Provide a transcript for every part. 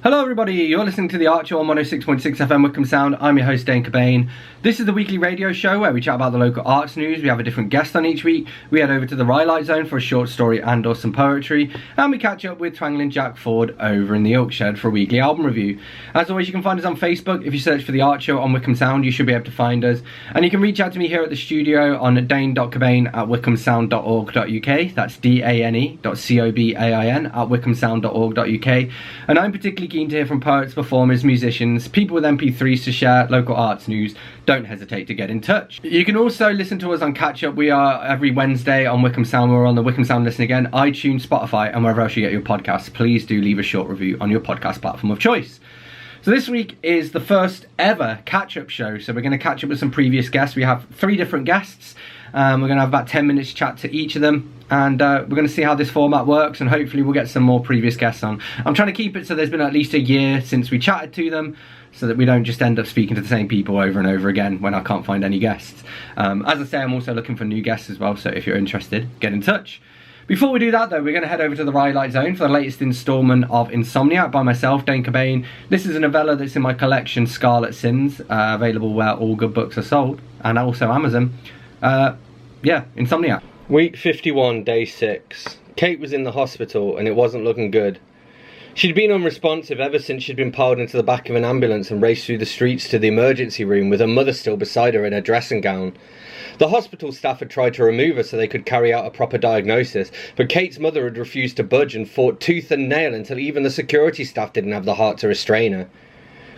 Hello everybody, you're listening to The Archer on 106.6 FM Wickham Sound. I'm your host Dane Cobain. This is the weekly radio show where we chat about the local arts news. We have a different guest on each week. We head over to the Rhylight Zone for a short story and or some poetry. And we catch up with Twangling Jack Ford over in the Oak Shed for a weekly album review. As always, you can find us on Facebook. If you search for The Archer on Wickham Sound, you should be able to find us. And you can reach out to me here at the studio on dane.cobain@wickhamsound.org.uk. That's dane.cobain @wickhamsound.org.uk. And I'm particularly keen to hear from poets, performers, musicians, people with MP3s to share local arts news. Don't hesitate to get in touch. You can also listen to us on Catch Up. We are every Wednesday on Wickham Sound. We're on the Wickham Sound Listen Again, iTunes, Spotify, and wherever else you get your podcasts. Please do leave a short review on your podcast platform of choice. So this week is the first ever catch-up show. So we're going to catch up with some previous guests. We have 3 different guests. We're going to have about 10 minutes chat to each of them. And we're going to see how this format works. And hopefully we'll get some more previous guests on. I'm trying to keep it so there's been at least a year since we chatted to them, so that we don't just end up speaking to the same people over and over again when I can't find any guests. As I say, I'm also looking for new guests as well. So if you're interested, get in touch. Before we do that though, we're going to head over to the Rhylight Zone for the latest instalment of Insomniac by myself, Dane Cobain. This is a novella that's in my collection, Scarlet Sins, available where all good books are sold, and also Amazon. Yeah, Insomniac. Week 51, day 6. Kate was in the hospital and it wasn't looking good. She'd been unresponsive ever since she'd been piled into the back of an ambulance and raced through the streets to the emergency room with her mother still beside her in her dressing gown. The hospital staff had tried to remove her so they could carry out a proper diagnosis, but Kate's mother had refused to budge and fought tooth and nail until even the security staff didn't have the heart to restrain her.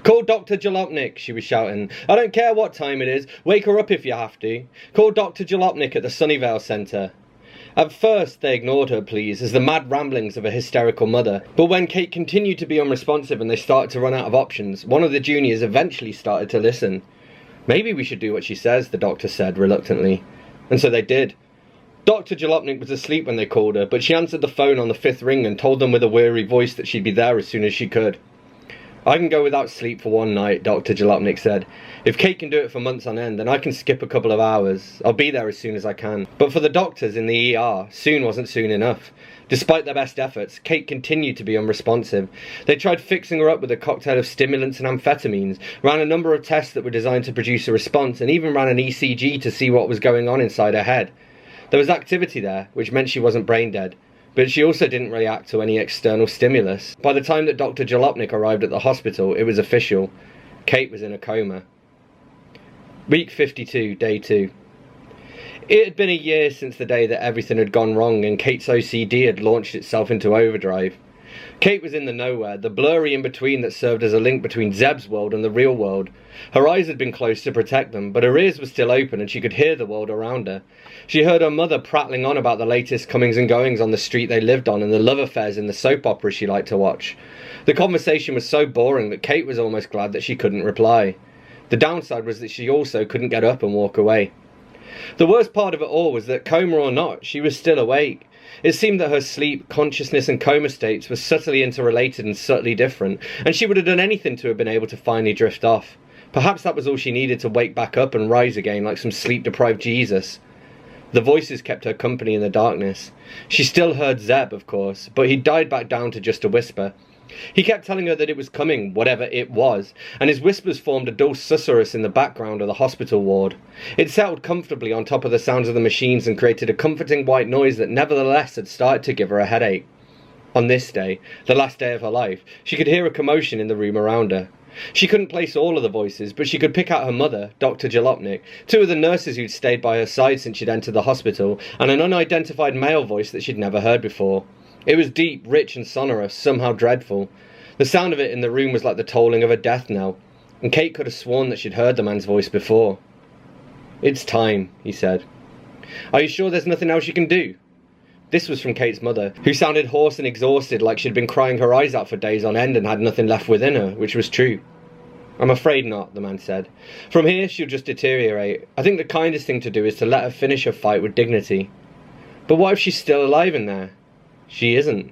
"Call Dr. Jalopnik," she was shouting. "I don't care what time it is. Wake her up if you have to. Call Dr. Jalopnik at the Sunnyvale Centre." At first, they ignored her pleas as the mad ramblings of a hysterical mother. But when Kate continued to be unresponsive and they started to run out of options, one of the juniors eventually started to listen. "Maybe we should do what she says," the doctor said reluctantly. And so they did. Dr. Jalopnik was asleep when they called her, but she answered the phone on the 5th ring and told them with a weary voice that she'd be there as soon as she could. "I can go without sleep for one night," Dr. Jalopnik said. "If Kate can do it for months on end, then I can skip a couple of hours. I'll be there as soon as I can." But for the doctors in the ER, soon wasn't soon enough. Despite their best efforts, Kate continued to be unresponsive. They tried fixing her up with a cocktail of stimulants and amphetamines, ran a number of tests that were designed to produce a response, and even ran an ECG to see what was going on inside her head. There was activity there, which meant she wasn't brain dead. But she also didn't react to any external stimulus. By the time that Dr. Jalopnik arrived at the hospital, it was official. Kate was in a coma. Week 52, day 2. It had been a year since the day that everything had gone wrong and Kate's OCD had launched itself into overdrive. Kate was in the nowhere, the blurry in-between that served as a link between Zeb's world and the real world. Her eyes had been closed to protect them, but her ears were still open and she could hear the world around her. She heard her mother prattling on about the latest comings and goings on the street they lived on and the love affairs in the soap operas she liked to watch. The conversation was so boring that Kate was almost glad that she couldn't reply. The downside was that she also couldn't get up and walk away. The worst part of it all was that, coma or not, she was still awake. It seemed that her sleep, consciousness and coma states were subtly interrelated and subtly different, and she would have done anything to have been able to finally drift off. Perhaps that was all she needed to wake back up and rise again like some sleep-deprived Jesus. The voices kept her company in the darkness. She still heard Zeb, of course, but he died back down to just a whisper. He kept telling her that it was coming, whatever it was, and his whispers formed a dull susurrus in the background of the hospital ward. It settled comfortably on top of the sounds of the machines and created a comforting white noise that nevertheless had started to give her a headache. On this day, the last day of her life, she could hear a commotion in the room around her. She couldn't place all of the voices, but she could pick out her mother, Dr. Jalopnik, 2 of the nurses who'd stayed by her side since she'd entered the hospital, and an unidentified male voice that she'd never heard before. It was deep, rich and sonorous, somehow dreadful. The sound of it in the room was like the tolling of a death knell, and Kate could have sworn that she'd heard the man's voice before. "It's time," he said. "Are you sure there's nothing else you can do?" This was from Kate's mother, who sounded hoarse and exhausted, like she'd been crying her eyes out for days on end and had nothing left within her, which was true. "I'm afraid not," the man said. "From here she'll just deteriorate. I think the kindest thing to do is to let her finish her fight with dignity." "But what if she's still alive in there?" "She isn't."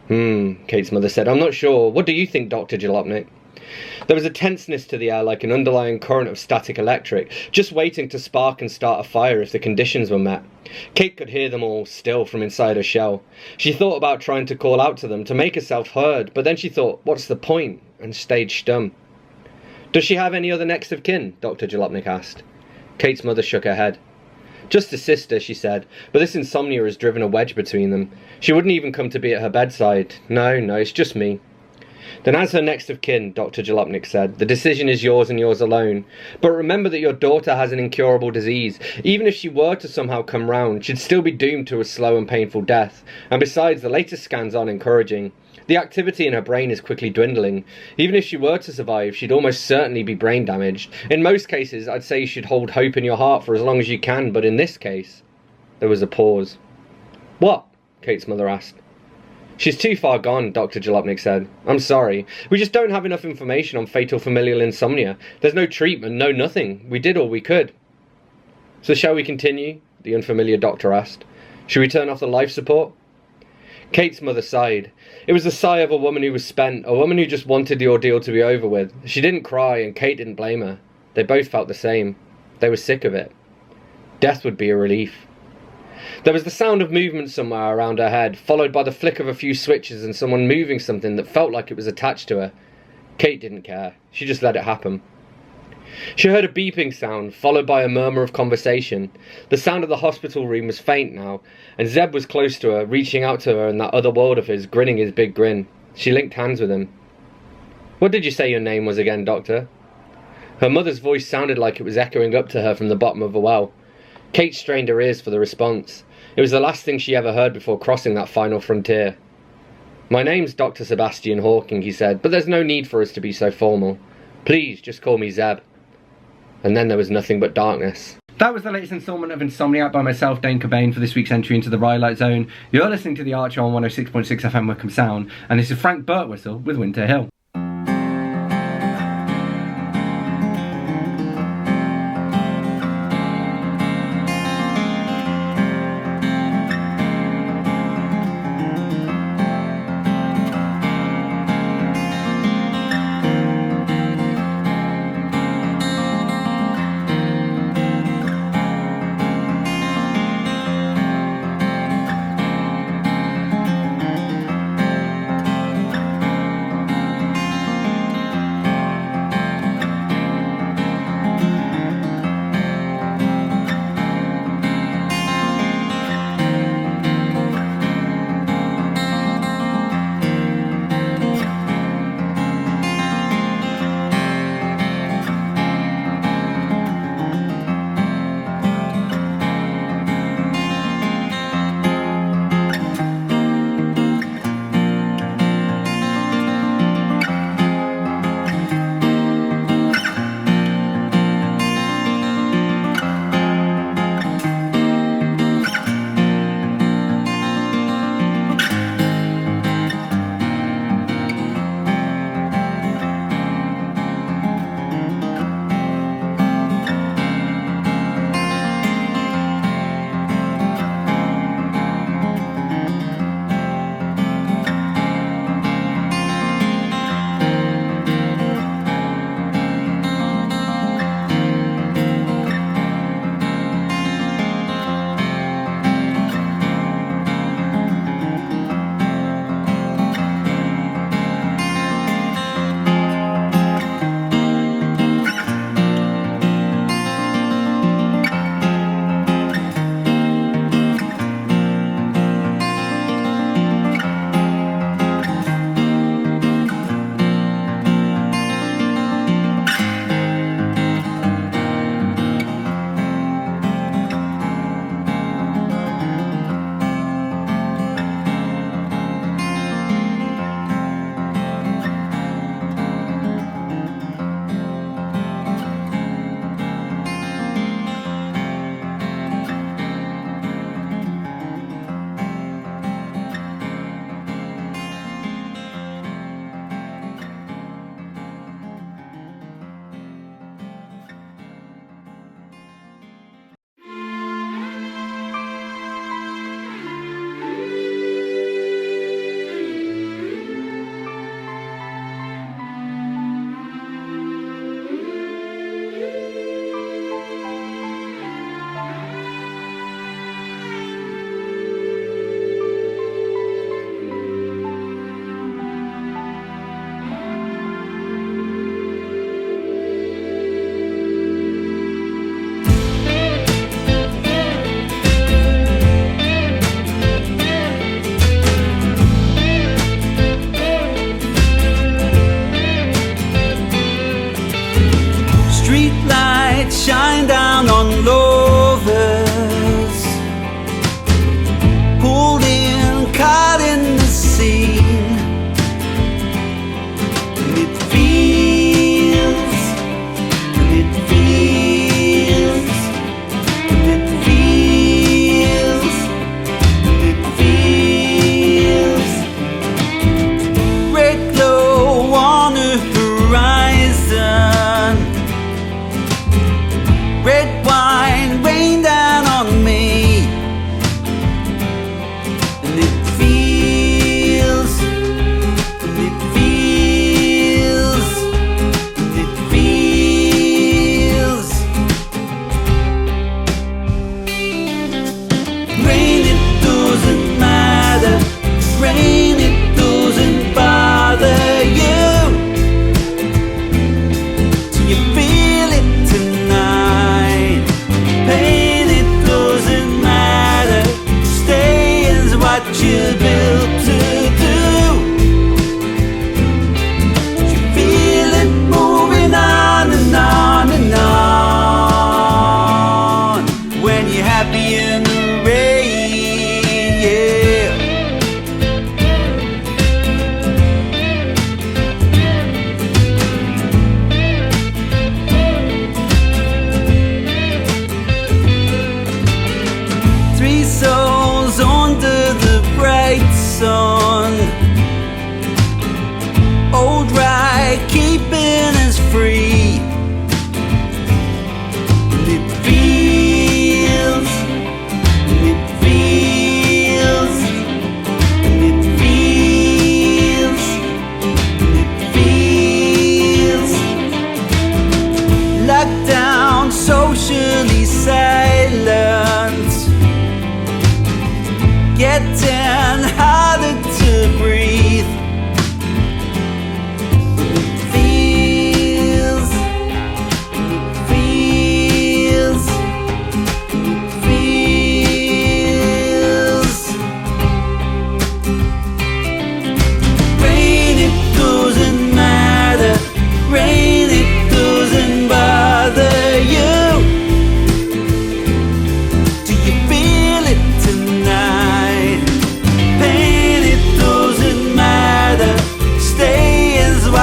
Kate's mother said. "I'm not sure. What do you think, Dr. Jalopnik?" There was a tenseness to the air, like an underlying current of static electric, just waiting to spark and start a fire if the conditions were met. Kate could hear them all still from inside her shell. She thought about trying to call out to them, to make herself heard, but then she thought, what's the point, and stayed stum. Does she have any other next of kin? Dr. Jalopnik asked. Kate's mother shook her head. Just a sister, she said, but this insomnia has driven a wedge between them. She wouldn't even come to be at her bedside. No, it's just me. Then as her next of kin, Dr. Jalopnik said, the decision is yours and yours alone. But remember that your daughter has an incurable disease. Even if she were to somehow come round, she'd still be doomed to a slow and painful death. And besides, the latest scans aren't encouraging. The activity in her brain is quickly dwindling. Even if she were to survive, she'd almost certainly be brain damaged. In most cases, I'd say you should hold hope in your heart for as long as you can, but in this case... There was a pause. What? Kate's mother asked. She's too far gone, Dr. Jalopnik said. I'm sorry. We just don't have enough information on fatal familial insomnia. There's no treatment, no nothing. We did all we could. So shall we continue? The unfamiliar doctor asked. Should we turn off the life support? Kate's mother sighed. It was the sigh of a woman who was spent, a woman who just wanted the ordeal to be over with. She didn't cry, and Kate didn't blame her. They both felt the same. They were sick of it. Death would be a relief. There was the sound of movement somewhere around her head, followed by the flick of a few switches and someone moving something that felt like it was attached to her. Kate didn't care. She just let it happen. She heard a beeping sound, followed by a murmur of conversation. The sound of the hospital room was faint now, and Zeb was close to her, reaching out to her in that other world of his, grinning his big grin. She linked hands with him. What did you say your name was again, Doctor? Her mother's voice sounded like it was echoing up to her from the bottom of a well. Kate strained her ears for the response. It was the last thing she ever heard before crossing that final frontier. My name's Dr. Sebastian Hawking, he said, but there's no need for us to be so formal. Please, just call me Zeb. And then there was nothing but darkness. That was the latest instalment of Insomniac by myself, Dane Cobain, for this week's entry into the Rhylight Zone. You're listening to The Archer on 106.6 FM Wickham Sound, and this is Frank Birtwistle with Winter Hill.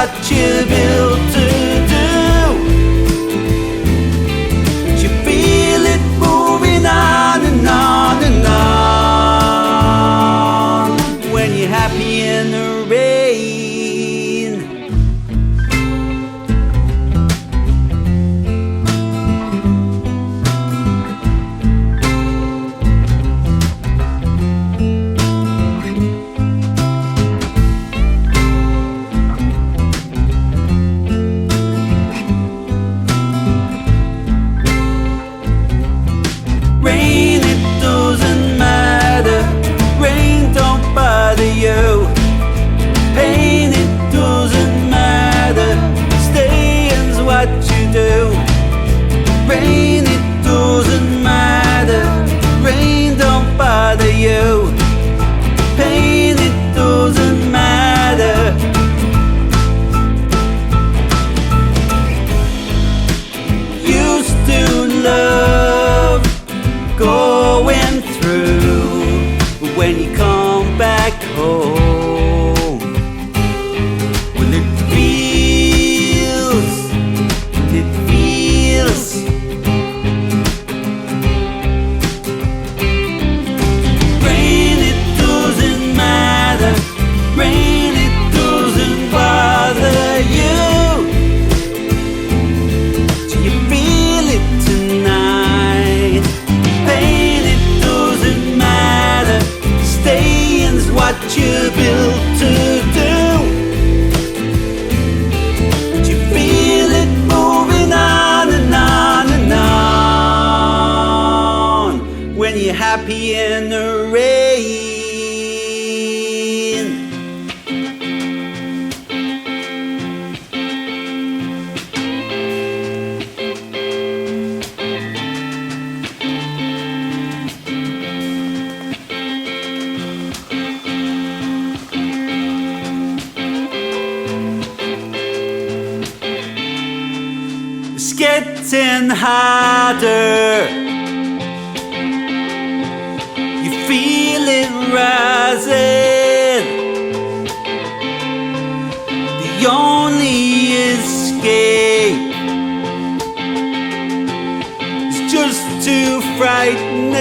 what you're built to do. You feel it moving on and on and on when you're happy in the rain. Rain, it doesn't matter. Rain don't bother you. Pain, it doesn't matter. Staying's what you do. Rain, it doesn't matter. Rain don't bother you. Pain, it doesn't matter. Used to love going through when you come back home. Well, it feels rain, it doesn't matter. Rain, it doesn't bother you. Do you feel it tonight? Pain, it doesn't matter. Staying's what you're built to do. You feel it moving on and on and on when you're happy in the rain. It's getting harder. You feel it rising. The only escape is just too frightening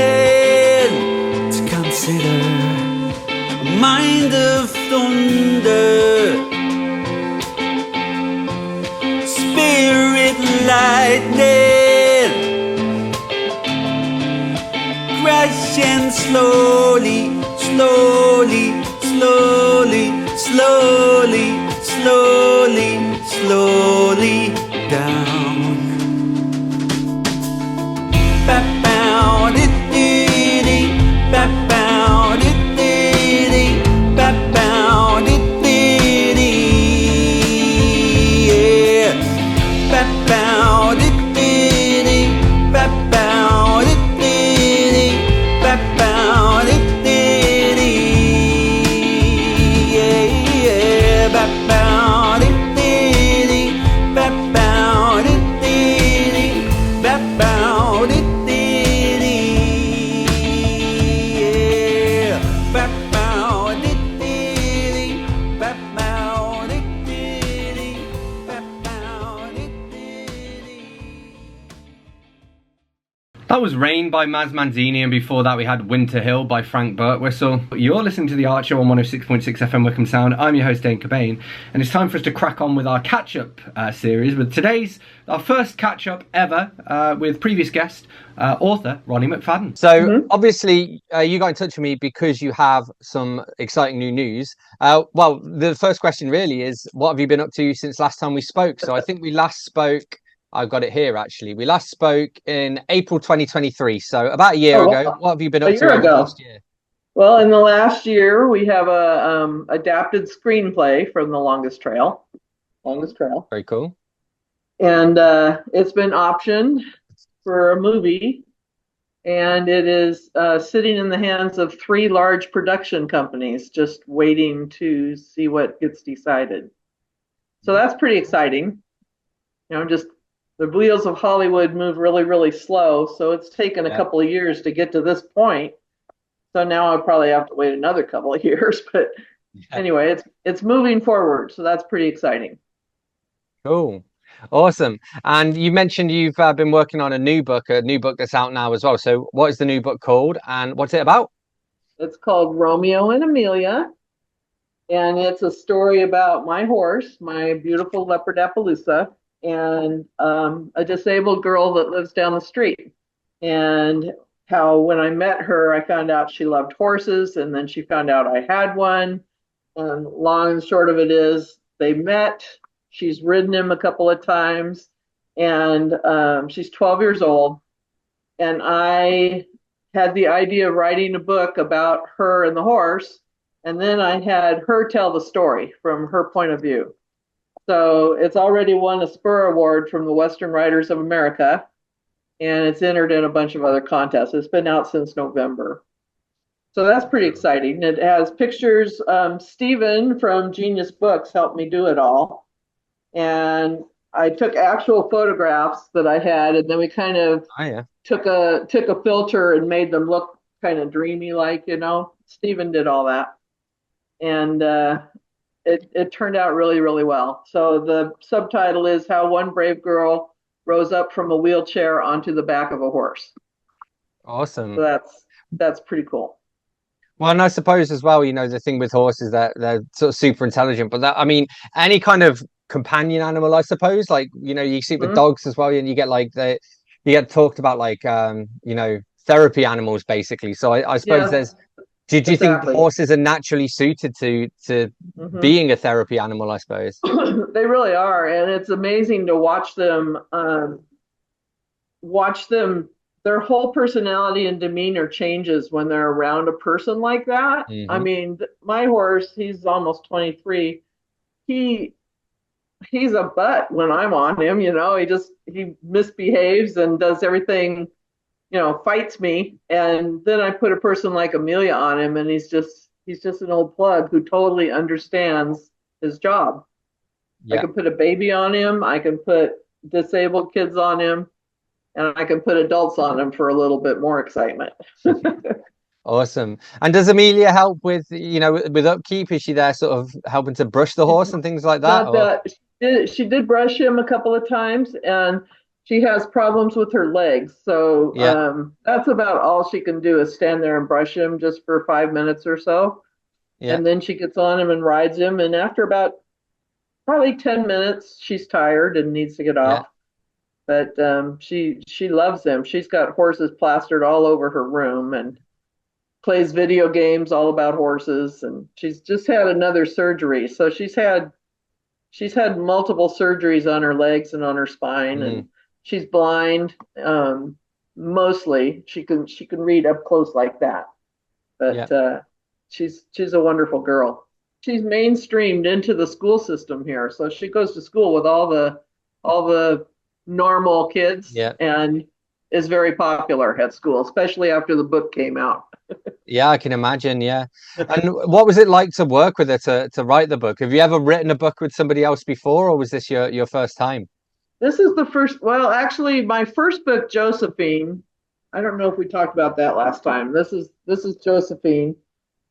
to consider. A mind of thunder. Spirit lightning, crashing slowly, slowly, slowly, slowly, slowly, slowly down. Ba-bow, dee-dee-dee, ba-bow, dee-dee-dee, ba-bow, dee-dee-dee, yeah. Ba-bow, dee-dee-dee, ba-bow, dee-dee-dee, ba-bow, dee-dee-dee, yeah, yeah. Ba-bow, dee-dee-dee, ba-bow, dee-dee-dee, ba-bow, dee-dee-dee, yeah. Ba-bow, dee-dee-dee, ba-bow, dee-dee-dee, ba-bow, dee-dee-dee. That was Rain by Maz Manzini, and before that we had Winter Hill by Frank Birtwistle. You're listening to The Art Show on 106.6 FM Wickham Sound. I'm your host Dane Cobain, and it's time for us to crack on with our catch-up series with today's, our first catch-up ever with previous guest, author Roni McFadden. So obviously you got in touch with me because you have some exciting new news. Well, the first question really is, what have you been up to since last time we spoke? So I think we last spoke, I've got it here actually. We last spoke in April 2023, so about a year ago. What have you been up to over the last year? Well, in the last year, we have a adapted screenplay from The Longest Trail. Very cool. And it's been optioned for a movie, and it is sitting in the hands of 3 large production companies, just waiting to see what gets decided. So that's pretty exciting. You know, just the wheels of Hollywood move really, really slow. So it's taken a couple of years to get to this point. So now I'll probably have to wait another couple of years. But anyway, it's moving forward. So that's pretty exciting. Cool. Awesome. And you mentioned you've been working on a new book that's out now as well. So what is the new book called and what's it about? It's called Romeo and Amelia, and it's a story about my horse, my beautiful Leopardapalooza, and a disabled girl that lives down the street. And how when I met her, I found out she loved horses, and then she found out I had one. And long and short of it is, they met. She's ridden him a couple of times, and she's 12 years old. And I had the idea of writing a book about her and the horse, and then I had her tell the story from her point of view. So it's already won a Spur Award from the Western Writers of America, and it's entered in a bunch of other contests. It's been out since November. So that's pretty exciting. It has pictures. Stephen from Genius Books helped me do it all. And I took actual photographs that I had, and then we kind of Oh, yeah. took a filter and made them look kind of dreamy, like, you know. Stephen did all that, and it turned out really, really well. So the subtitle is How One Brave Girl Rose Up from a Wheelchair onto the Back of a Horse. Awesome. So that's pretty cool. Well, and I suppose as well, you know, the thing with horses that they're sort of super intelligent, but that, I mean, any kind of companion animal, I suppose, like, you know, you see it with Mhm. dogs as well, and you get like you get talked about like, you know, therapy animals basically. So I suppose Yeah, there's, do you think exactly. horses are naturally suited to Hmm. being a therapy animal, I suppose? They really are, and it's amazing to watch them. Watch them. Their whole personality and demeanor changes when they're around a person like that. I Hmm. mean, my horse, he's almost 23. He he's a butt when I'm on him. You know, he misbehaves and does everything. You know, fights me, and then I put a person like Amelia on him, and he's just an old plug who totally understands his job. I Yeah. can put a baby on him. I can put disabled kids on him, and I can put adults on him for a little bit more excitement. Awesome. And does Amelia help with, you know, with upkeep? Is she there sort of helping to brush the horse and things like that? Not Or that she did brush him a couple of times, and she has problems with her legs. So yeah, that's about all she can do is stand there and brush him just for 5 minutes or so. yeah, And then she gets on him and rides him. And after about probably 10 minutes, she's tired and needs to get yeah, off. But she loves him. She's got horses plastered all over her room and plays video games all about horses. And she's just had another surgery. So she's had multiple surgeries on her legs and on her spine, mm, and she's blind. Mostly, she can read up close like that, yeah. but she's a wonderful girl. She's mainstreamed into the school system here, so she goes to school with all the normal kids Yeah. and is very popular at school, especially after the book came out. Yeah, I can imagine. Yeah. And what was it like to work with her to write the book? Have you ever written a book with somebody else before, or was this your first time? This is the first, well, actually, my first book, Josephine. I don't know if we talked about that last time. This is Josephine.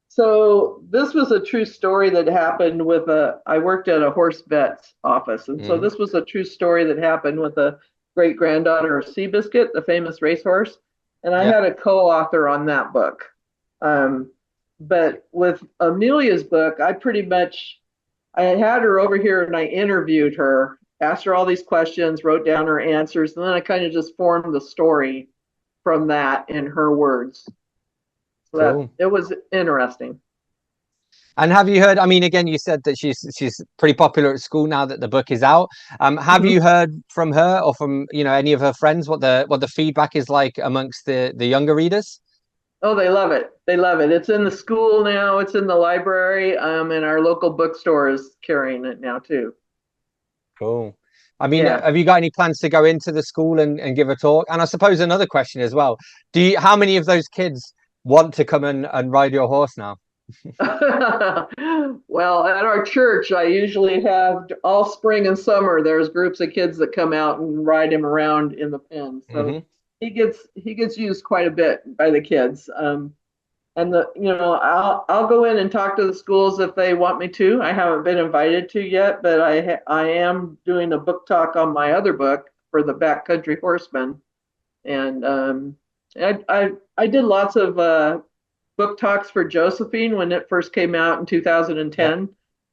So this was a true story that happened with I worked at a horse vet's office. And so Hmm. this was a true story that happened with a great granddaughter of Seabiscuit, the famous racehorse. And I Yeah. had a co-author on that book. Um, but with Amelia's book, I had her over here and I interviewed her, asked her all these questions, wrote down her answers, and then I kind of just formed the story from that in her words. So that Cool. it was interesting. And have you heard? I mean, again, you said that she's pretty popular at school now that the book is out. Have Mhm. you heard from her or from, you know, any of her friends what the feedback is like amongst the younger readers? Oh, they love it. They love it. It's in the school now. It's in the library. And our local bookstore is carrying it now too. Cool. I mean, Yeah. have you got any plans to go into the school and give a talk? And I suppose another question as well. How many of those kids want to come and ride your horse now? Well, at our church, I usually have all spring and summer. There's groups of kids that come out and ride him around in the pen. So Hmm. he gets used quite a bit by the kids. And I'll go in and talk to the schools if they want me to. I haven't been invited to yet, but I am doing a book talk on my other book for the Backcountry Horsemen. And I did lots of book talks for Josephine when it first came out in 2010. Yeah.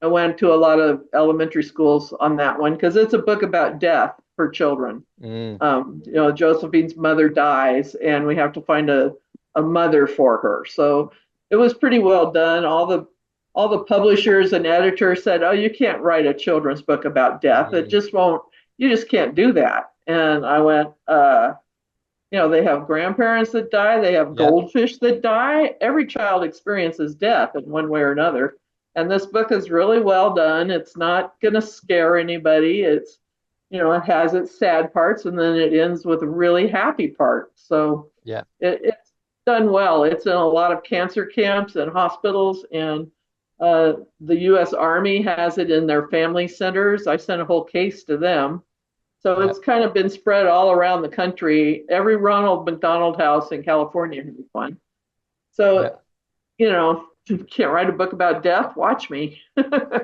I went to a lot of elementary schools on that one because it's a book about death for children. Josephine's mother dies, and we have to find a mother for her. So it was pretty well done. All the publishers and editors said, "Oh, you can't write a children's book about death. It just won't. You just can't do that." And I went, they have grandparents that die. They have goldfish that die. Every child experiences death in one way or another. And this book is really well done. It's not going to scare anybody. It's, it has its sad parts, and then it ends with a really happy part. So it's done well. It's in a lot of cancer camps and hospitals, and the U.S. Army has it in their family centers. I sent a whole case to them. So it's kind of been spread all around the country. Every Ronald McDonald House in California has one. So, if you can't write a book about death, watch me.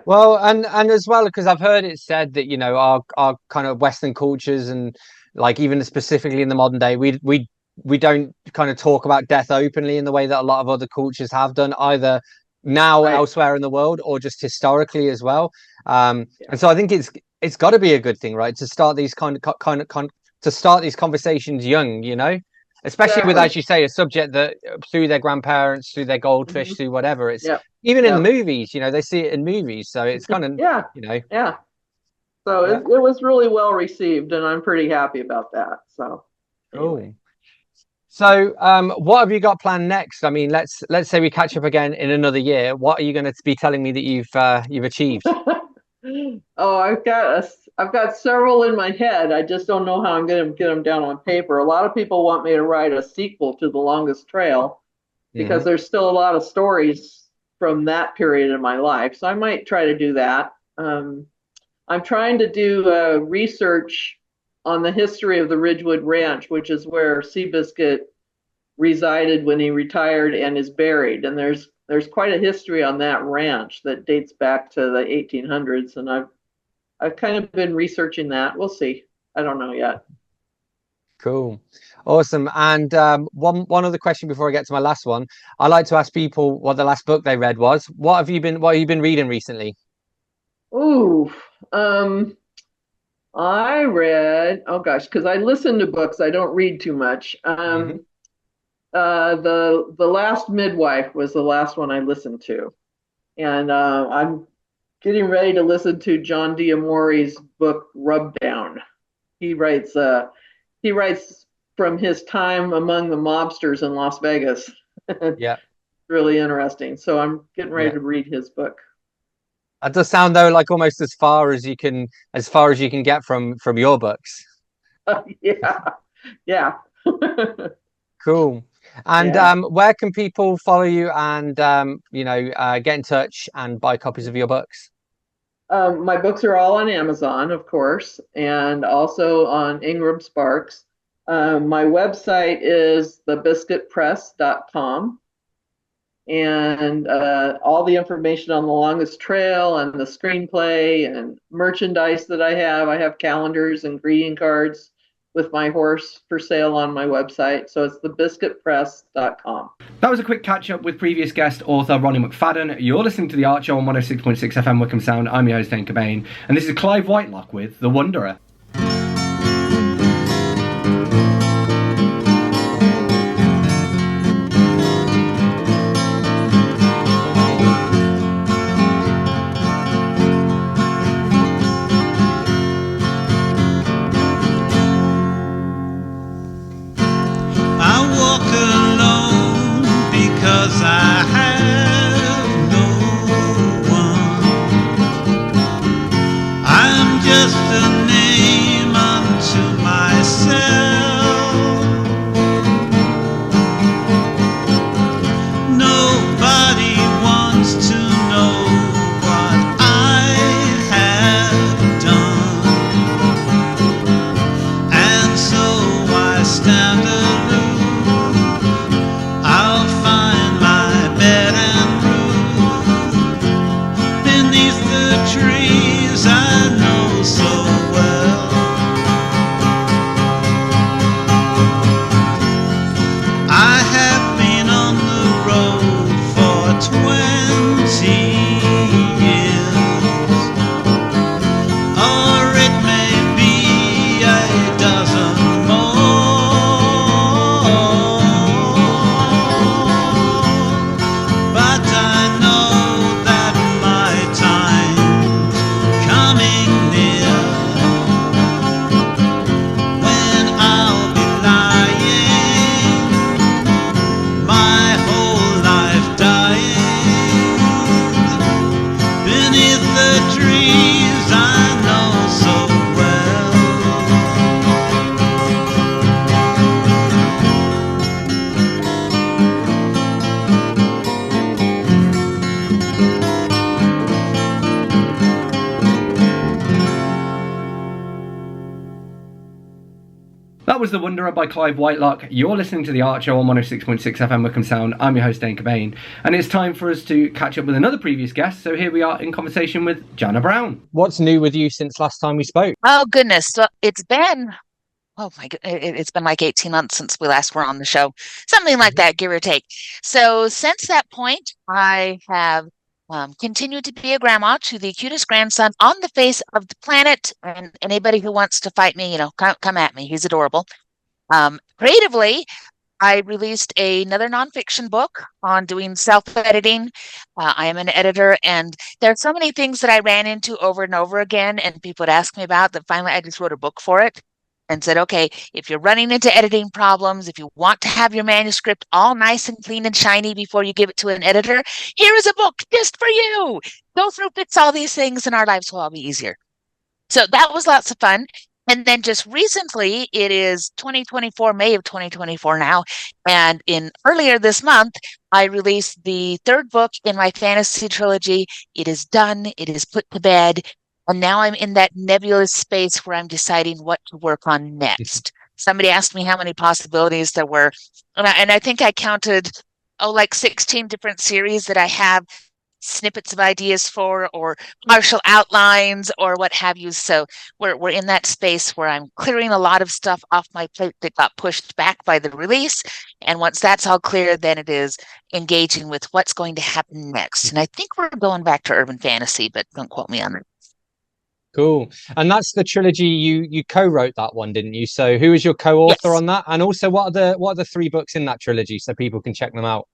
Well, and as well, because I've heard it said that, our kind of Western cultures, and like even specifically in the modern day, we don't kind of talk about death openly in the way that a lot of other cultures have done, either now elsewhere in the world or just historically as well. And so I think it's got to be a good thing, right, to start these to start these conversations young, especially with, as you say, a subject that through their grandparents, through their goldfish, through whatever, it's even in movies, they see it in movies, so it's kind of so it was really well received, and I'm pretty happy about that. So anyway. So what have you got planned next? I mean, let's say we catch up again in another year. What are you going to be telling me that you've achieved? Oh, I've got several in my head. I just don't know how I'm going to get them down on paper. A lot of people want me to write a sequel to The Longest Trail because there's still a lot of stories from that period in my life. So I might try to do that. I'm trying to do research on the history of the Ridgewood Ranch, which is where Seabiscuit resided when he retired and is buried. And there's quite a history on that ranch that dates back to the 1800s, and I've kind of been researching that. We'll see. I don't know yet. Cool, awesome. And one other question before I get to my last one. I like to ask people what the last book they read was. What have you been reading recently? Ooh, I read. Oh gosh, because I listen to books. I don't read too much. The Last Midwife was the last one I listened to, and I'm getting ready to listen to John D'Amore's book Rubdown. He writes from his time among the mobsters in Las Vegas. Really interesting. So I'm getting ready to read his book. That does sound though like almost as far as you can get from your books. Yeah. Cool. And where can people follow you and get in touch and buy copies of your books? My books are all on Amazon, of course, and also on Ingram Sparks. My website is thebiscuitpress.com, and all the information on The Longest Trail and the screenplay and merchandise that I have calendars and greeting cards with my horse for sale on my website. So it's thebiscuitpress.com. That was a quick catch up with previous guest author Roni McFadden. You're listening to The Art Show on 106.6 FM Wickham Sound. I'm your host Dane Cobain, and this is Clive Whitelock with The Wanderer. I have no one. I'm just a name. That was The Wanderer by Clive Whitelock. You're listening to The Archer on 106.6 FM Wickham Sound. I'm your host, Dane Cobain. And it's time for us to catch up with another previous guest. So here we are in conversation with Jana Brown. What's new with you since last time we spoke? Oh, goodness. So it's been, oh my God, it's been like 18 months since we last were on the show. Something like that, give or take. So since that point, I have continued to be a grandma to the cutest grandson on the face of the planet. And anybody who wants to fight me, come at me. He's adorable. Creatively, I released another nonfiction book on doing self-editing. I am an editor, and there are so many things that I ran into over and over again, and people would ask me about that finally I just wrote a book for it and said, okay, if you're running into editing problems, if you want to have your manuscript all nice and clean and shiny before you give it to an editor, here is a book just for you. Go through, fix all these things, and our lives will all be easier. So that was lots of fun. And then just recently, it is 2024, May of 2024 now. And earlier this month, I released the third book in my fantasy trilogy. It is done. It is put to bed. And now I'm in that nebulous space where I'm deciding what to work on next. Somebody asked me how many possibilities there were. And I think I counted, like 16 different series that I have snippets of ideas for, or partial outlines, or what have you. So we're in that space where I'm clearing a lot of stuff off my plate that got pushed back by the release. And once that's all clear, then it is engaging with what's going to happen next. And I think we're going back to urban fantasy, but don't quote me on it. Cool. And that's the trilogy you co-wrote that one, didn't you? So who is your co-author on that? And also what are the 3 books in that trilogy so people can check them out?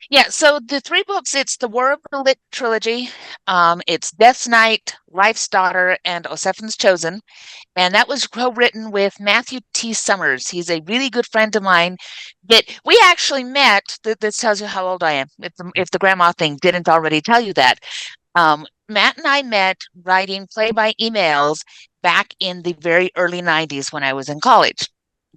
Yeah, so the 3 books, it's the War of the Lit trilogy. It's Death's Knight, Life's Daughter, and Osephin's Chosen. And that was co-written with Matthew T. Summers. He's a really good friend of mine that we actually met. This tells you how old I am, if the grandma thing didn't already tell you that. Matt and I met writing play-by emails back in the very early 90s when I was in college,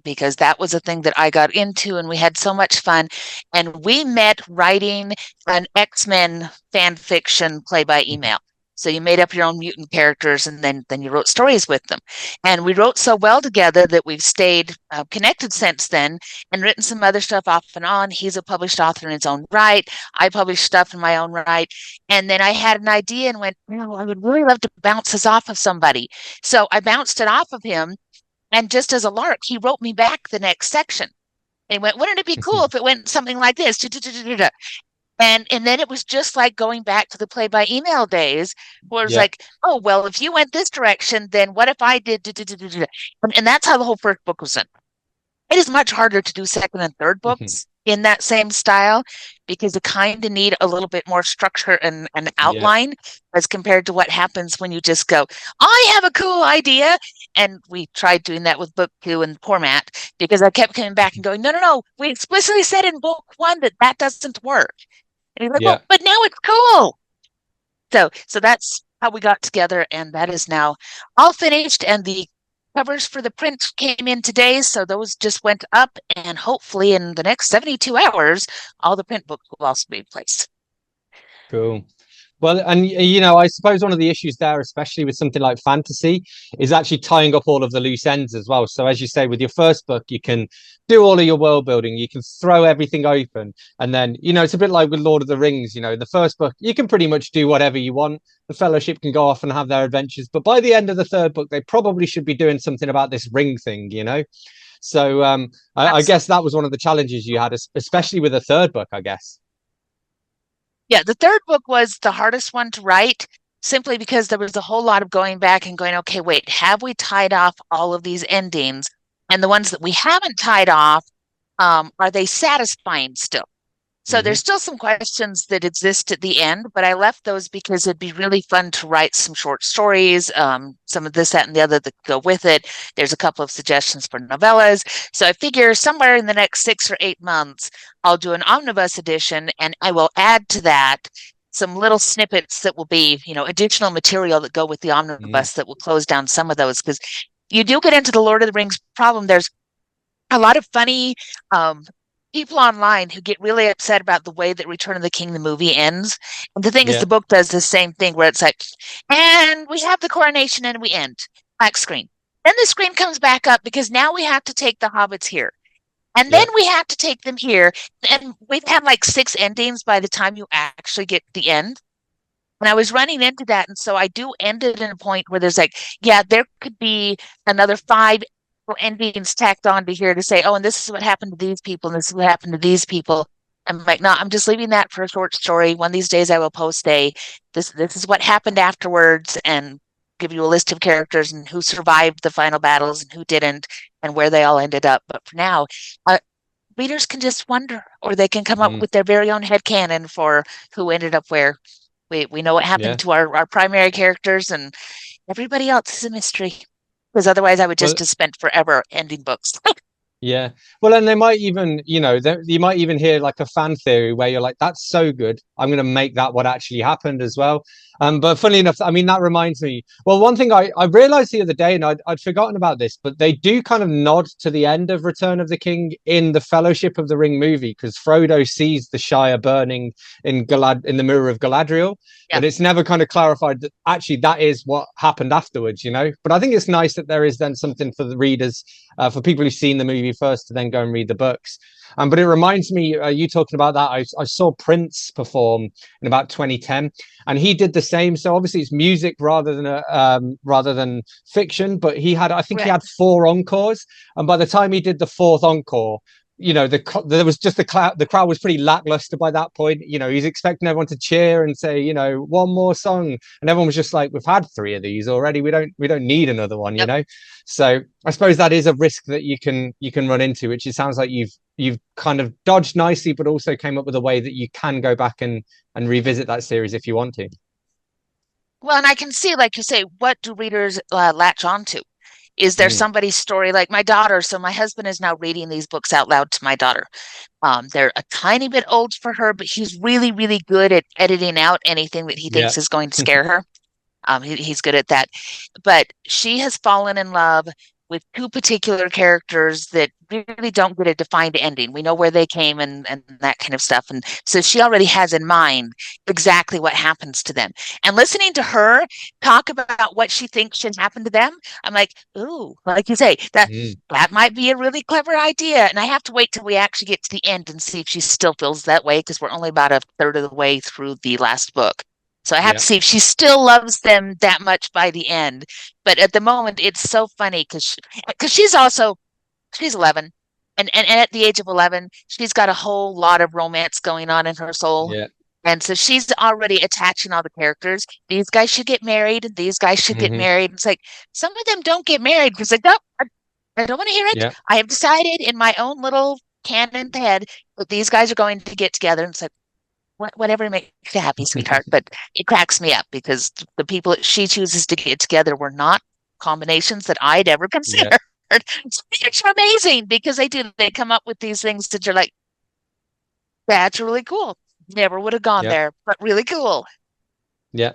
because that was a thing that I got into, and we had so much fun. And we met writing an X-Men fan fiction play-by email. So you made up your own mutant characters, and then you wrote stories with them. And we wrote so well together that we've stayed connected since then and written some other stuff off and on. He's a published author in his own right. I published stuff in my own right. And then I had an idea and went, I would really love to bounce this off of somebody. So I bounced it off of him. And just as a lark, he wrote me back the next section. And he went, wouldn't it be cool if it went something like this? And then it was just like going back to the play by email days, where it was like, oh, well, if you went this direction, then what if I did? And that's how the whole first book was done. It is much harder to do second and third books in that same style, because you kind of need a little bit more structure and outline as compared to what happens when you just go, I have a cool idea. And we tried doing that with book 2 and poor Matt, because I kept coming back and going, no, we explicitly said in book 1 that doesn't work. And he's like, well, but now it's cool. So that's how we got together, and that is now all finished. And the covers for the print came in today, so those just went up, and hopefully in the next 72 hours, all the print books will also be in place. Cool. Well, and I suppose one of the issues there, especially with something like fantasy, is actually tying up all of the loose ends as well. So as you say, with your first book, you can do all of your world building, you can throw everything open. And then, it's a bit like with Lord of the Rings, the first book, you can pretty much do whatever you want. The Fellowship can go off and have their adventures. But by the end of the third book, they probably should be doing something about this ring thing, So I guess that was one of the challenges you had, especially with the third book, I guess. Yeah, the third book was the hardest one to write, simply because there was a whole lot of going back and going, okay, wait, have we tied off all of these endings? And the ones that we haven't tied off, are they satisfying still? So there's still some questions that exist at the end, but I left those because it'd be really fun to write some short stories, some of this, that, and the other that go with it. There's a couple of suggestions for novellas. So I figure somewhere in the next 6 or 8 months, I'll do an omnibus edition, and I will add to that some little snippets that will be, additional material that go with the omnibus that will close down some of those. Because you do get into the Lord of the Rings problem. There's a lot of funny people online who get really upset about the way that Return of the King, the movie, ends. And the thing is, the book does the same thing, where it's like, and we have the coronation and we end. Black screen. Then the screen comes back up because now we have to take the hobbits here. And then we have to take them here. And we've had like 6 endings by the time you actually get to the end. And I was running into that. And so I do end it in a point where there's like, yeah, there could be another 5 endings tacked on to here to say, oh, and this is what happened to these people, and this is what happened to these people. I'm like, no, I'm just leaving that for a short story. One of these days I will post this is what happened afterwards, and give you a list of characters and who survived the final battles and who didn't and where they all ended up. But for now, readers can just wonder, or they can come up with their very own headcanon for who ended up where. We know what happened to our primary characters, and everybody else is a mystery. Because otherwise I would just have spent forever ending books. Yeah. Well, and they might even, you might even hear like a fan theory where you're like, that's so good, I'm going to make that what actually happened as well. But funnily enough, I mean, that reminds me, well, one thing I realized the other day, and I'd forgotten about this, but they do kind of nod to the end of Return of the King in the Fellowship of the Ring movie, because Frodo sees the Shire burning in the Mirror of Galadriel. But it's never kind of clarified that actually that is what happened afterwards, But I think it's nice that there is then something for the readers, for people who've seen the movie first, to then go and read the books. But it reminds me, you talking about that, I saw Prince perform in about 2010, and he did the same. So obviously it's music rather than fiction, but he had, I think he had 4 encores, and by the time he did the 4th encore, there was just the crowd was pretty lackluster by that point. He's expecting everyone to cheer and say, one more song, and everyone was just like, we've had 3 of these already, we don't need another one. So I suppose that is a risk that you can run into, which it sounds like you've kind of dodged nicely, but also came up with a way that you can go back and revisit that series if you want to. Well, and I can see, like you say, what do readers latch on to? Is there somebody's story, like my daughter? So my husband is now reading these books out loud to my daughter. They're a tiny bit old for her, but he's really, really good at editing out anything that he thinks is going to scare her. He's good at that. But she has fallen in love with 2 particular characters that really don't get a defined ending. We know where they came and that kind of stuff. And so she already has in mind exactly what happens to them. And listening to her talk about what she thinks should happen to them, I'm like, ooh, like you say, that might be a really clever idea. And I have to wait till we actually get to the end and see if she still feels that way, because we're only about a third of the way through the last book. So I have to see if she still loves them that much by the end. But at the moment, it's so funny because she's 11. And at the age of 11, she's got a whole lot of romance going on in her soul. Yeah. And so she's already attaching all the characters. These guys should get married. And these guys should get married. It's like, some of them don't get married because I don't want to hear it. Yeah. I have decided in my own little canon head that these guys are going to get together. And it's like, whatever makes you happy, sweetheart. But it cracks me up because the people that she chooses to get together were not combinations that I'd ever considered. Yeah. It's amazing because they come up with these things that you're like, that's really cool. Never would have gone there, but really cool. Yeah.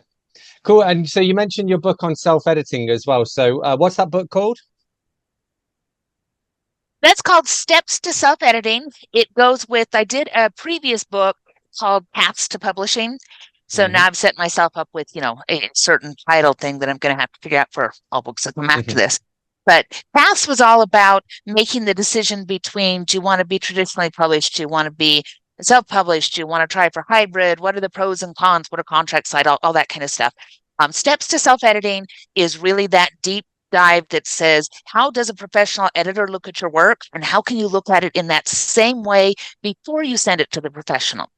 Cool. And so you mentioned your book on self-editing as well. So what's that book called? That's called Steps to Self-Editing. It goes with, I did a previous book called Paths to Publishing. So now I've set myself up with, a certain title thing that I'm going to have to figure out for all books that come after this. But Paths was all about making the decision between, do you want to be traditionally published? Do you want to be self-published? Do you want to try for hybrid? What are the pros and cons? What are contract side? All that kind of stuff. Steps to Self-Editing is really that deep dive that says, how does a professional editor look at your work? And how can you look at it in that same way before you send it to the professional?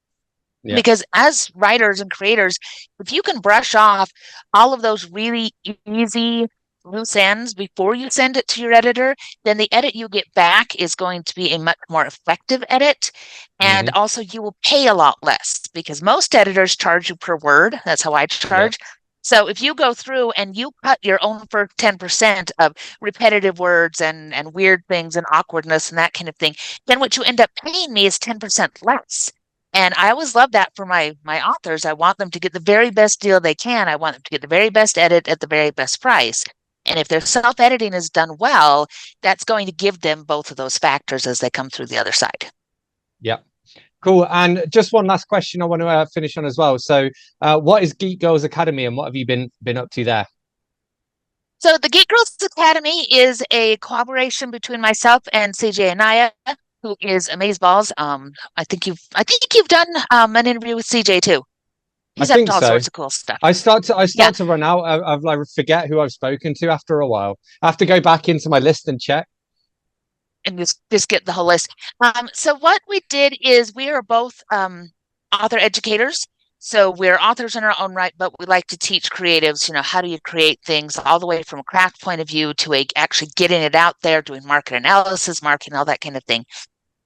Yeah. Because as writers and creators, if you can brush off all of those really easy loose ends before you send it to your editor, then the edit you get back is going to be a much more effective edit. And also you will pay a lot less because most editors charge you per word. That's how I charge. Yeah. So if you go through and you cut your own for 10% of repetitive words and weird things and awkwardness and that kind of thing, then what you end up paying me is 10% less. And I always love that for my authors. I want them to get the very best deal they can. I want them to get the very best edit at the very best price. And if their self-editing is done well, that's going to give them both of those factors as they come through the other side. Yeah. Cool. And just one last question I want to finish on as well. So what is Geek Girls Academy and what have you been up to there? So the Geek Girls Academy is a collaboration between myself and CJ Anaya, who is Amazeballs. I think you've done an interview with CJ too. I He's up think to all so. sorts of cool stuff. I start Yeah. to run out. I've like forget who I've spoken to after a while. I have to go back into my list and check. And just get the whole list. So what we did is we are both author educators. So we're authors in our own right, but we like to teach creatives, how do you create things all the way from a craft point of view to actually getting it out there, doing market analysis, marketing, all that kind of thing.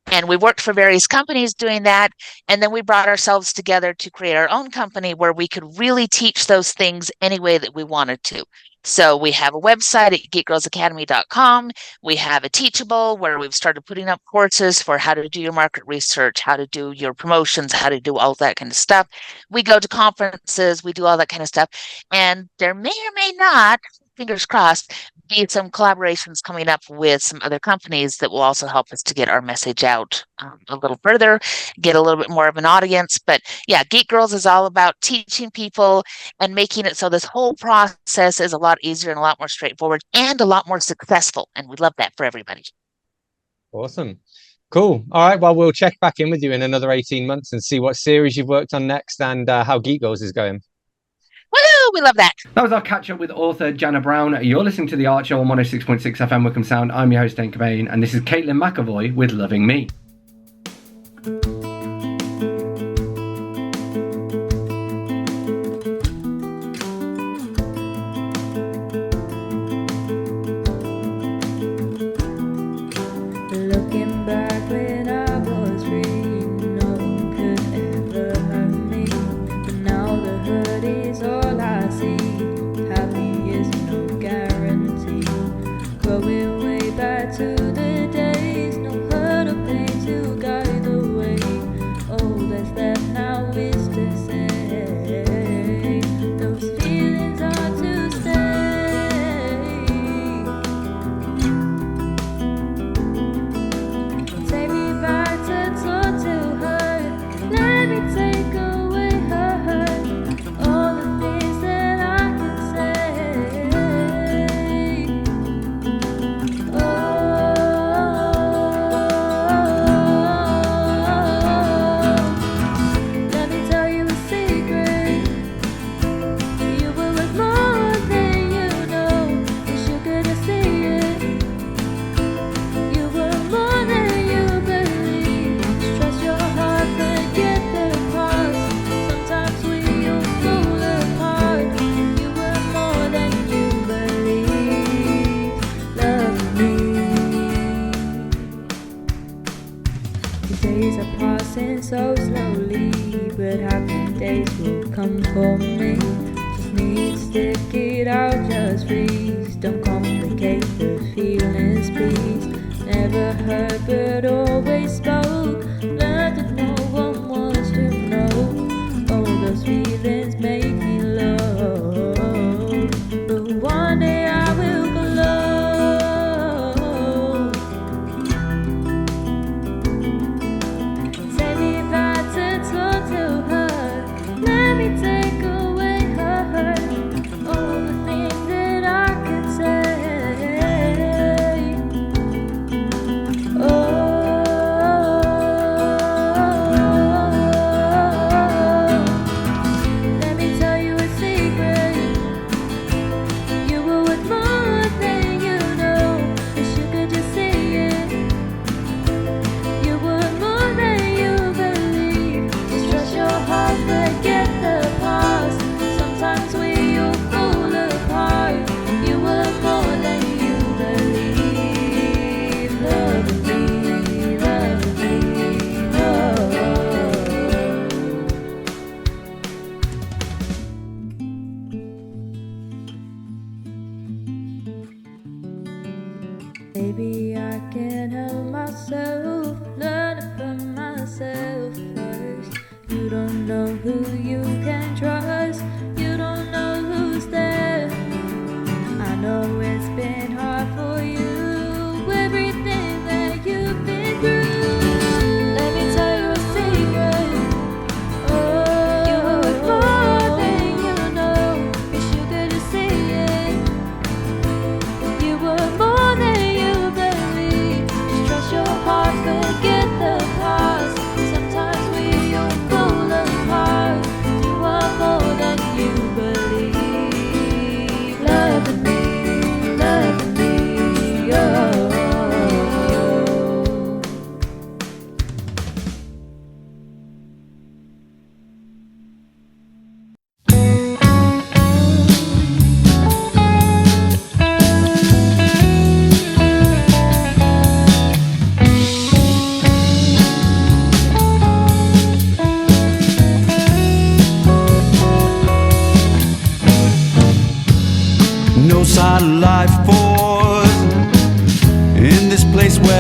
And we worked for various companies doing that. And then we brought ourselves together to create our own company where we could really teach those things any way that we wanted to. So we have a website at geekgirlsacademy.com. We have a Teachable where we've started putting up courses for how to do your market research, how to do your promotions, how to do all that kind of stuff. We go to conferences, we do all that kind of stuff. And there may or may not, fingers crossed, be some collaborations coming up with some other companies that will also help us to get our message out a little further, get a little bit more of an audience. But yeah, Geek Girls is all about teaching people and making it so this whole process is a lot easier and a lot more straightforward and a lot more successful. And we love that for everybody. Awesome. Cool. All right. Well, we'll check back in with you in another 18 months and see what series you've worked on next and how Geek Girls is going. Woo! We love that. That was our catch up with author Jana Brown. You're listening to The Art Show on 106.6 FM Wickham Sound. I'm your host, Dane Cobain, and this is Caitlin McAvoy with Loving Me. Looking back when I was free, no one could ever hurt me. But now the hurt is all I see. Happy is no guarantee. Going way back to the days, no hurt or pain to guide the way. All that's left now is to say, those feelings are to stay. Take me back to talk to her. Let me take away her hurt. All the things that I can say. Let me tell you a secret. You were worth more than you know. Wish you could have seen it. You were more than you believe. Trust your heart, forget the past. Sometimes we all fall apart. You were more than you believe. Love me. The days are passing so slowly, but happy days will come for me. Just need to stick it out, just freeze. Don't complicate the feelings, please. Never heard but always spoke. Learned that no one wants to know. All those feelings make me low. But one day I will glow. Take me back to talk to her. Let me take away her hurt. All the things that I could say. Let me tell you a secret. You were worth more than you know. Wish you could just see it. You were more than you believe. Just trust your heart, forget the past. Sometimes we all fall apart. You were more than you believe. Love me, love me, oh. Maybe I can help myself, learn it from myself first. You don't know who you can trust, you don't know who's there. I know it's been hard for you, everything that you've been through. Let me tell you a secret. You were worth more than you know. Wish you could have seen it.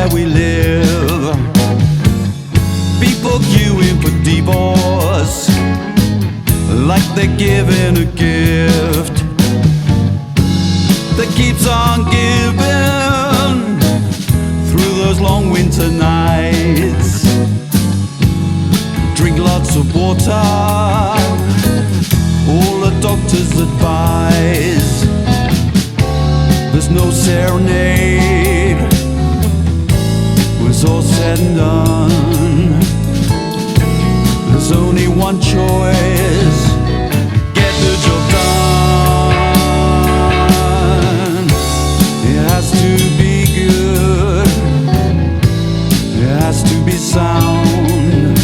where we live. People queuing for divorce, like they're given a gift that keeps on giving through those long winter nights. Drink lots of water, all the doctors advise. There's no serenade when it's all said and done. There's only one choice: get the job done. It has to be good, it has to be sound,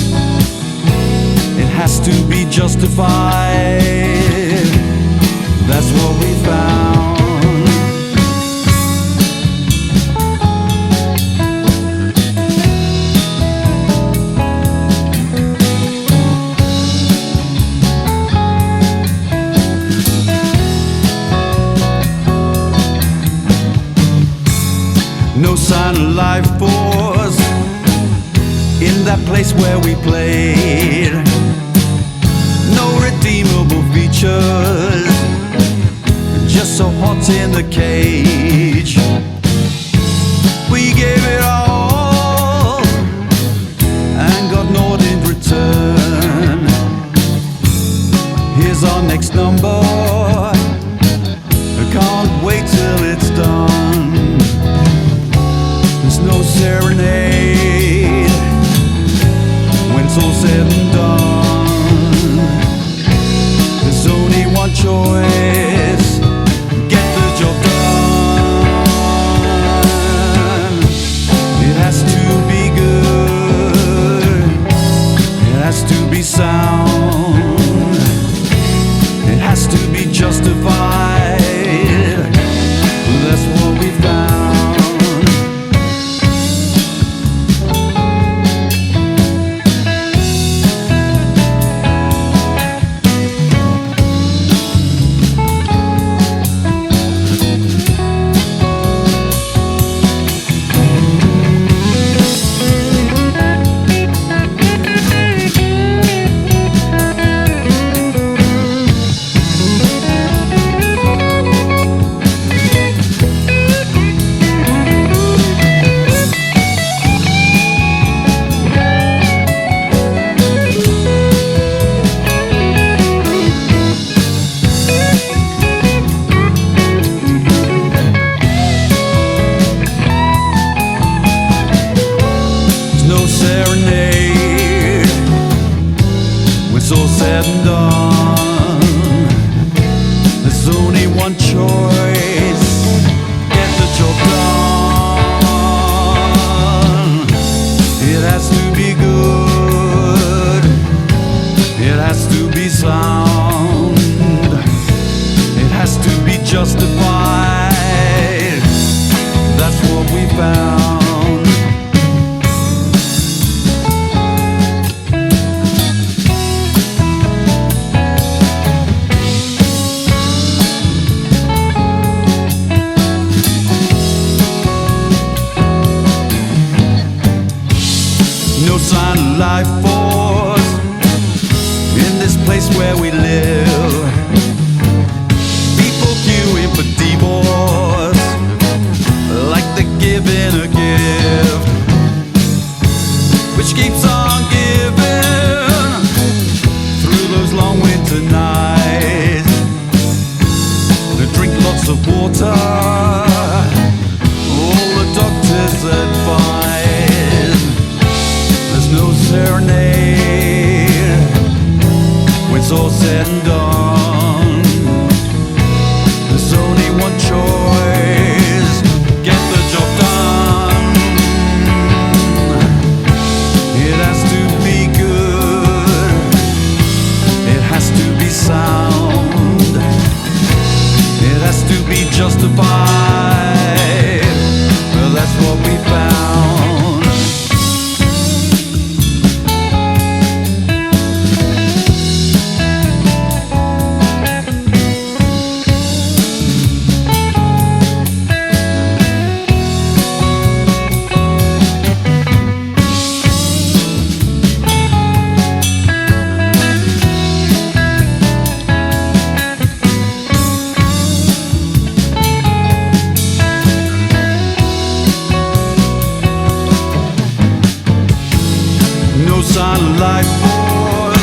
it has to be justified. That's what we found. No sign of life force in that place where we played. No redeemable features, just so hot in the cage. We gave it all and got naught in return. Here's our next number, I can't wait till it's done. There's no serenade when it's all said and done. There's only one choice: get the job done. It has to be good, it has to be sound, it has to be justified. That's what we found. Serenade when it's all said and done. There's only one choice: get the job done. It has to be good, it has to be sound, it has to be justified. That's what we found. No sign of life force in this place where we live. People queuing for divorce, like they're given a gift, which keeps on giving through those long winter nights. They drink lots of water, all the doctors advise. No serenade life force.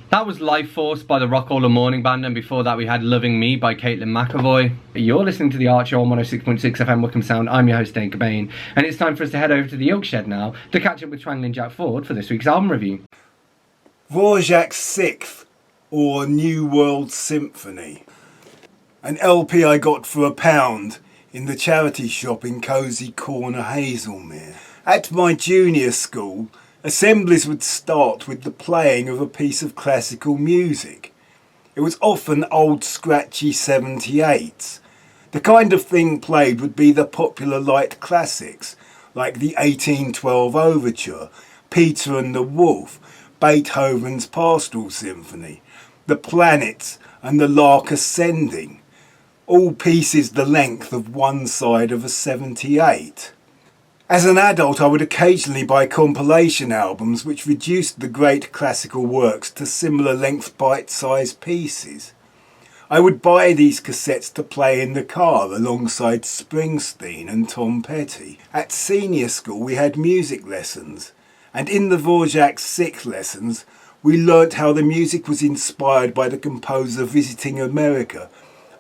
That was Life Force by the Rock All the Morning Band, and before that we had Loving Me by Caitlin McAvoy. You're listening to The Art Show on 106.6 FM Wickham Sound. I'm your host Dane Cobain, and it's time for us to head over to the Oak Shed now to catch up with Twangling Jack Ford for this week's album review. Dvorak's Sixth, or New World Symphony. An LP I got for £1 in the charity shop in Cosy Corner, Hazelmere. At my junior school, assemblies would start with the playing of a piece of classical music. It was often old scratchy 78s. The kind of thing played would be the popular light classics, like the 1812 Overture, Peter and the Wolf, Beethoven's Pastoral Symphony, The Planets and The Lark Ascending, all pieces the length of one side of a 78. As an adult, I would occasionally buy compilation albums which reduced the great classical works to similar length bite-sized pieces. I would buy these cassettes to play in the car alongside Springsteen and Tom Petty. At senior school we had music lessons, and in the Dvorak's Sixth lessons we learnt how the music was inspired by the composer visiting America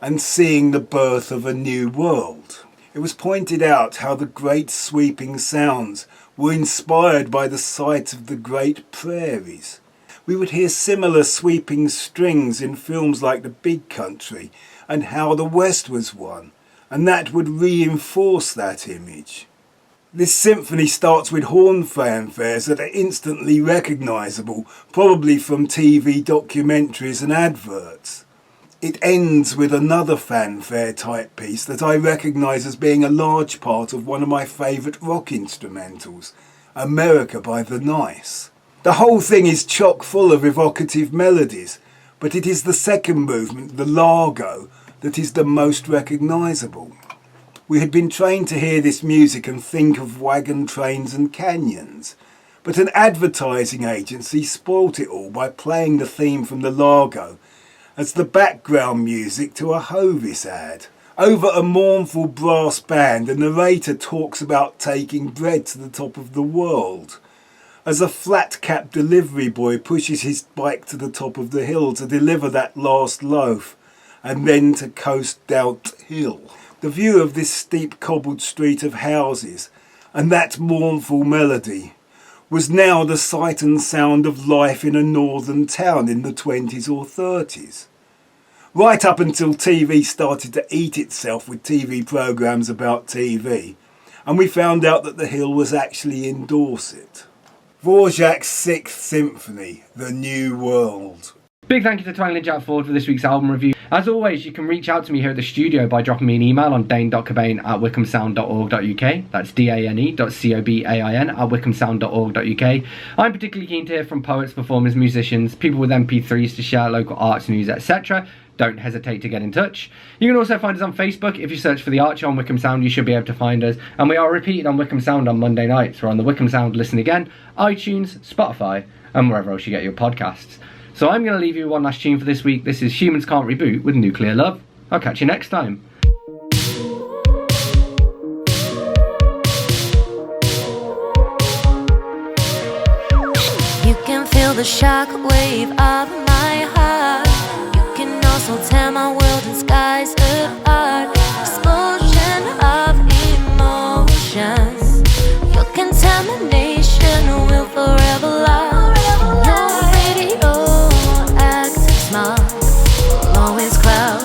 and seeing the birth of a new world. It was pointed out how the great sweeping sounds were inspired by the sight of the great prairies. We would hear similar sweeping strings in films like The Big Country and How the West Was Won, and that would reinforce that image. This symphony starts with horn fanfares that are instantly recognisable, probably from TV documentaries and adverts. It ends with another fanfare type piece that I recognise as being a large part of one of my favourite rock instrumentals, America by the Nice. The whole thing is chock full of evocative melodies, but it is the second movement, the Largo, that is the most recognisable. We had been trained to hear this music and think of wagon trains and canyons, but an advertising agency spoilt it all by playing the theme from the Largo as the background music to a Hovis ad. Over a mournful brass band, the narrator talks about taking bread to the top of the world, as a flat-cap delivery boy pushes his bike to the top of the hill to deliver that last loaf, and then to coast downhill. The view of this steep cobbled street of houses, and that mournful melody, was now the sight and sound of life in a northern town in the 20s or 30s. Right up until TV started to eat itself with TV programmes about TV, and we found out that the hill was actually in Dorset. Dvorak's Sixth Symphony, The New World. Big thank you to Twangling Jack Ford for this week's album review. As always, you can reach out to me here at the studio by dropping me an email on dane.cobain@wickhamsound.org.uk. That's dane.cobain@wickhamsound.org.uk. I'm particularly keen to hear from poets, performers, musicians, people with MP3s to share local arts news, etc. Don't hesitate to get in touch. You can also find us on Facebook. If you search for The Archer on Wickham Sound, you should be able to find us. And we are repeated on Wickham Sound on Monday nights. We're on the Wickham Sound Listen Again, iTunes, Spotify, and wherever else you get your podcasts. So I'm going to leave you one last tune for this week. This is Humans Can't Reboot with Nuclear Love. I'll catch you next time. You can feel the shock wave of my heart. You can also tear my world and skies apart. Explosion of emotions. Your contamination will forever lie. Your radioactive smog will always cloud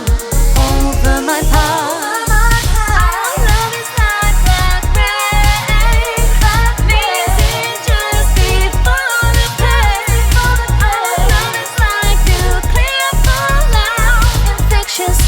over my path. Just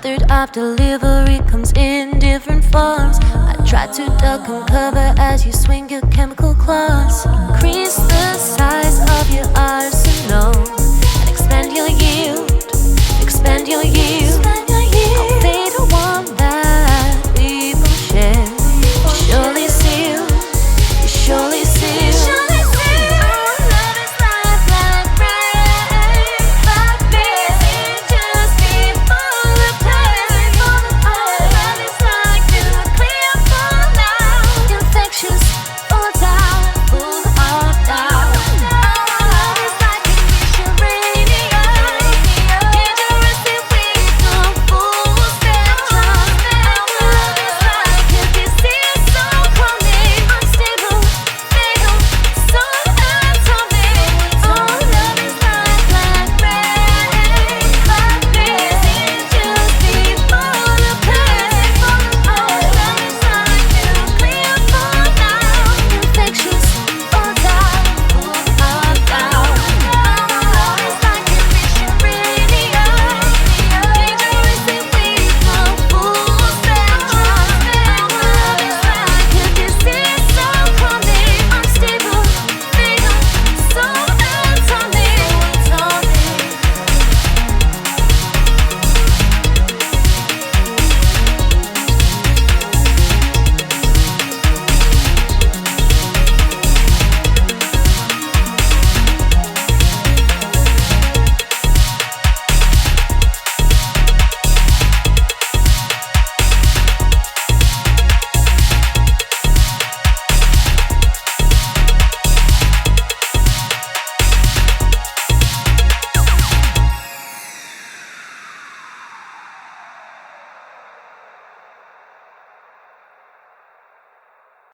method of delivery comes in different forms. I try to duck and cover as you swing your chemical claws. Increase the size of your arse